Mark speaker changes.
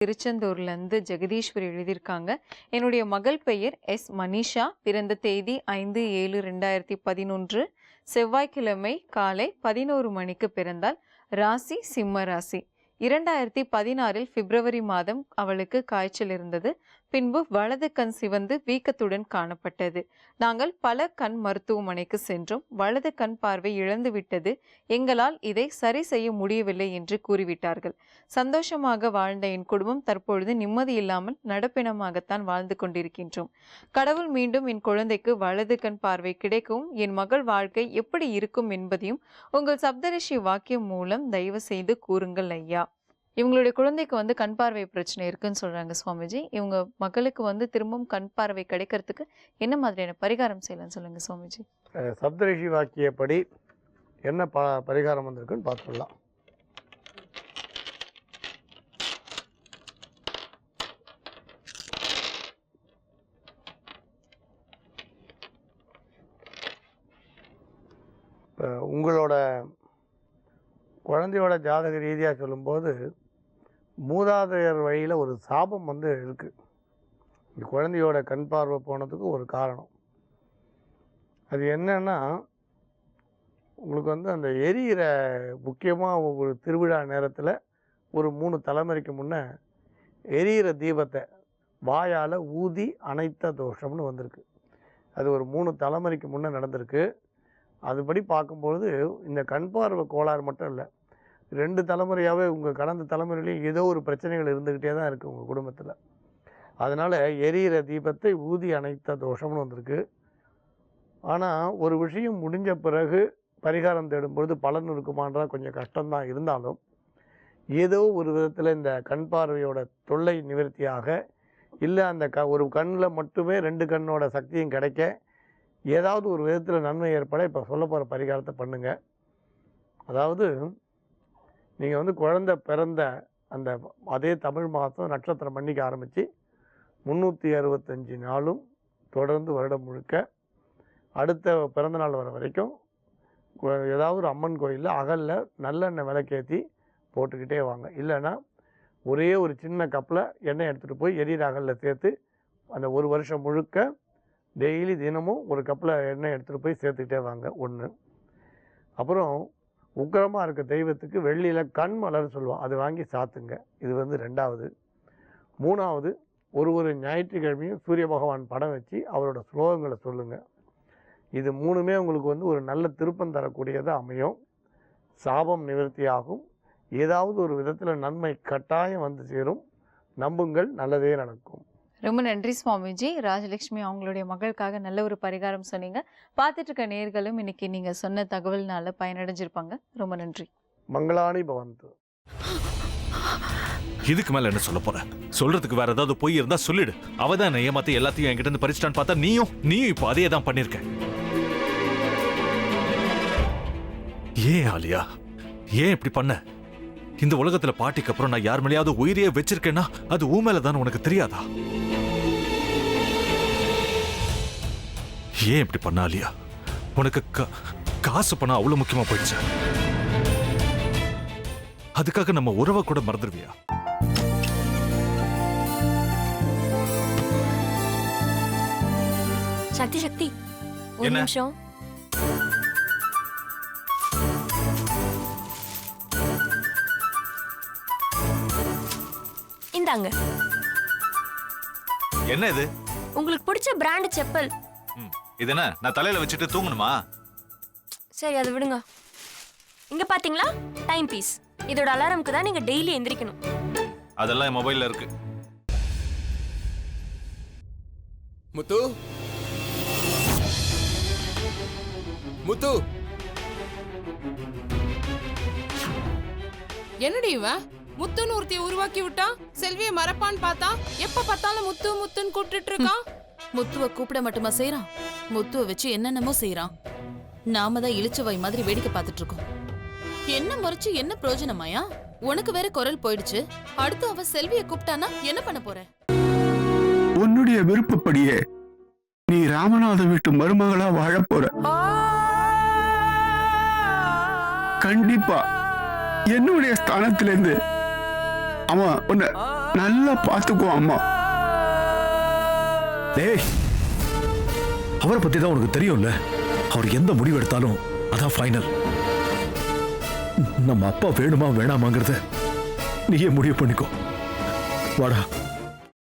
Speaker 1: திருச்செந்தூர்லேருந்து ஜெகதீஸ்வரி எழுதியிருக்காங்க. என்னுடைய மகள் பெயர் எஸ் மனிஷா. பிறந்த தேதி 5/7/2011 செவ்வாய்க்கிழமை காலை 11 மணிக்கு பிறந்தாள். ராசி சிம்ம ராசி. 2016 பிப்ரவரி மாதம் அவளுக்கு காய்ச்சல் இருந்தது. பின்பு வலது கண் சிவந்து வீக்கத்துடன் காணப்பட்டது. நாங்கள் பல கண் மருத்துவமனைக்கு சென்றோம். வலது கண் பார்வை இழந்து விட்டது. எங்களால் இதை சரி செய்ய முடியவில்லை என்று கூறிவிட்டார்கள். சந்தோஷமாக வாழ்ந்த என் குடும்பம் தற்பொழுது நிம்மதி இல்லாமல் நடப்பினமாகத்தான் வாழ்ந்து கொண்டிருக்கின்றோம். கடவுள் மீண்டும் என் குழந்தைக்கு வலது கண் பார்வை கிடைக்கவும் என் மகள் வாழ்க்கை எப்படி இருக்கும் என்பதையும் உங்கள் சப்தரிஷி வாக்கியம் மூலம் தயவு செய்து கூறுங்கள் ஐயா. இவங்களுடைய குழந்தைக்கு கண் பார்வை பிரச்சனை இருக்குன்னு சொல்றாங்க சுவாமிஜி. இவங்க மகளுக்கு திரும்பவும் கண் பார்வை கிடைக்கிறதுக்கு என்ன மாதிரியான பரிகாரம் செய்யலாம் சொல்லுங்க சுவாமிஜி.
Speaker 2: சப்தரிஷி வாக்கியப்படி என்ன பரிகாரம் வந்திருக்குன்னு பார்த்துடலாம். உங்களோட குழந்தையோட ஜாதக ரீதியாக சொல்லும்போது மூதாதையர் வழியில் ஒரு சாபம் இருக்குது. இந்த குழந்தையோட கண் பார்வை போனதுக்கு ஒரு காரணம். அது என்னன்னா, உங்களுக்கு அந்த எரியிற முக்கியமாக ஒரு திருவிழா நேரத்தில் ஒரு 3 தலைமுறைக்கு முன்னே எரியிற தீபத்தை வாயால் ஊதி அணைத்த தோஷம்னு வந்திருக்கு. அது ஒரு 3 தலைமுறைக்கு முன்னே நடந்திருக்கு. அதுபடி பார்க்கும்பொழுது இந்த கண் பார்வை கோளாறு மட்டும் இல்லை, 2 தலைமுறையாகவே உங்கள் கடந்த தலைமுறையிலையும் ஏதோ ஒரு பிரச்சனைகள் இருந்துக்கிட்டே தான் இருக்குது உங்கள் குடும்பத்தில். அதனால் எரியிற தீபத்தை ஊதி அணைத்த தோஷம்னு வந்திருக்கு. ஆனால் ஒரு விஷயம் முடிஞ்ச பிறகு பரிகாரம் தேடும்பொழுது பலன் இருக்குமான்றா கொஞ்சம் கஷ்டம்தான். இருந்தாலும் ஏதோ ஒரு விதத்தில் இந்த கண் பார்வையோட தொல்லை நிவர்த்தியாக, இல்லை அந்த ஒரு கண்ணில் மட்டுமே 2 கண்ணோட சக்தியும் கிடைக்க ஏதாவது ஒரு விதத்தில் நன்மை ஏற்பட இப்போ சொல்ல போகிற பரிகாரத்தை பண்ணுங்கள். அதாவது நீங்கள் குழந்தை பிறந்த அந்த அதே தமிழ் மாதம் நட்சத்திரம் மன்னிக்க ஆரம்பித்து 365 நாளும் தொடர்ந்து வருடம் முழுக்க அடுத்த பிறந்த நாள் வர வரைக்கும் ஏதாவது ஒரு அம்மன் கோயிலில் அகலில் நல்லெண்ணெய் விளக்கேற்றி போட்டுக்கிட்டே வாங்க. இல்லைன்னா ஒரே ஒரு சின்ன கப்பில் எண்ணெய் எடுத்துகிட்டு போய் எரியிற அகலில் சேர்த்து அந்த ஒரு வருஷம் முழுக்க டெய்லி தினமும் ஒரு கப்பில் எண்ணெய் எடுத்துகிட்டு போய் சேர்த்துக்கிட்டே வாங்க. 1. அப்புறம் உக்கிரமாக இருக்க தெய்வத்துக்கு வெள்ளியில் கண் மலர் சொல்லுவோம், அது வாங்கி சாத்துங்க. இது 2வது. 3வது, ஒரு ஞாயிற்றுக்கிழமையும் சூரிய பகவான் படம் வச்சு அவரோட ஸ்லோகங்களை சொல்லுங்கள். இது 3மே உங்களுக்கு ஒரு நல்ல திருப்பம் தரக்கூடியதாக அமையும். சாபம் நிவர்த்தியாகும். ஏதாவது ஒரு விதத்தில் நன்மை கட்டாயம் வந்து சேரும். நம்புங்கள், நல்லதே நடக்கும்.
Speaker 1: ரொம்ப நன்றி சுவாமிஜி. ராஜலட்சுமி அவங்களுடைய மகளுக்காக நல்ல ஒரு பரிகாரம் சொன்னீங்க. பார்த்துட்டு இருக்க நேர்களும் இன்னைக்கு நீங்க சொன்ன தகவல்னால பயனடைஞ்சிருப்பாங்க. ரொம்ப நன்றி.
Speaker 2: மங்களாணி பவந்து.
Speaker 3: இதுக்கு மேல என்ன சொல்ல போற? சொல்றதுக்கு வேற ஏதாவது போய் இருந்தா சொல்லிடு. அவதான் ஏமாத்தி எல்லாத்தையும் என்கிட்ட இருந்து பறிச்சிட்டான்னு பார்த்தா நீயும் இப்போ அதே தான் பண்ணிருக்க. ஏன் ஆலியா, ஏன் இப்படி பண்ண? இந்த உலகத்துல பாட்டிக்கு அப்புறம் நான் யார் மேலேயாவது உயிரியே வச்சிருக்கேன்னா அது ஊ மேலதான் உனக்கு தெரியாதா? ஏன் இப்படி பண்ண ஆலியா? உனக்கு காசு பணம் அவ்வளவு முக்கியமா போயிடுச்சு. அதுக்காக நம்ம உறவை கூட மறந்துடுவியா?
Speaker 4: சக்தி சக்தி ஒரு நிமிஷம். இந்தாங்க.
Speaker 3: என்ன இது?
Speaker 4: உங்களுக்கு பிடிச்ச பிராண்ட் செப்பல்.
Speaker 3: இது என்ன நான் தலையில வச்சுட்டு தூங்கணுமா?
Speaker 4: சரி அது விடுங்க. இங்க பாத்தீங்களா டைம் பீஸ். இதோட அலாரம்க்கு தான் நீங்க டெய்லி எந்திரிக்கணும்.
Speaker 3: அதெல்லாம் மொபைல்ல இருக்கு.
Speaker 5: முத்து முத்து,
Speaker 6: என்னடி இவன் முத்துன்னு ஒருத்தைய உருவாக்கி விட்டான். செல்வியை மறப்பான்னு பார்த்தா எப்ப பார்த்தாலும் முத்து முத்துன்னு கூப்பிட்டு இருக்கான்.
Speaker 7: முத்துவ கூப்பிட மட்டுமா செய்யறான், முத்துவ வச்சு என்னென்னமோ செய்யறான். நாம தான் இழிச்சவாய் மாதிரி வேடிக்கை பார்த்துட்டு இருக்கோம். என்ன முறைச்சு என்ன பிரயோஜனமாயா? உனக்கு வேற குரல் போயிடுச்சு. அடுத்து அவ செல்வியை கூப்பிட்டானா என்ன பண்ண போற?
Speaker 8: உன்னுடைய விருப்பப்படியே நீ ராமநாத வீட்டு மருமகளா வாழ போற. கண்டிப்பா என்னுடைய ஸ்தானத்திலிருந்து அவன் உன்னை நல்லா பார்த்துக்கோ அம்மா.
Speaker 9: டேய், அவரை பத்தி தான் உனக்கு தெரியும்ல. அவர் எந்த முடிவு எடுத்தாலும் அதான் ஃபைனல். நம்ம அப்பா வேணுமா வேணாமாங்கிறத நீயே முடிவு பண்ணிக்கோ. வாடா.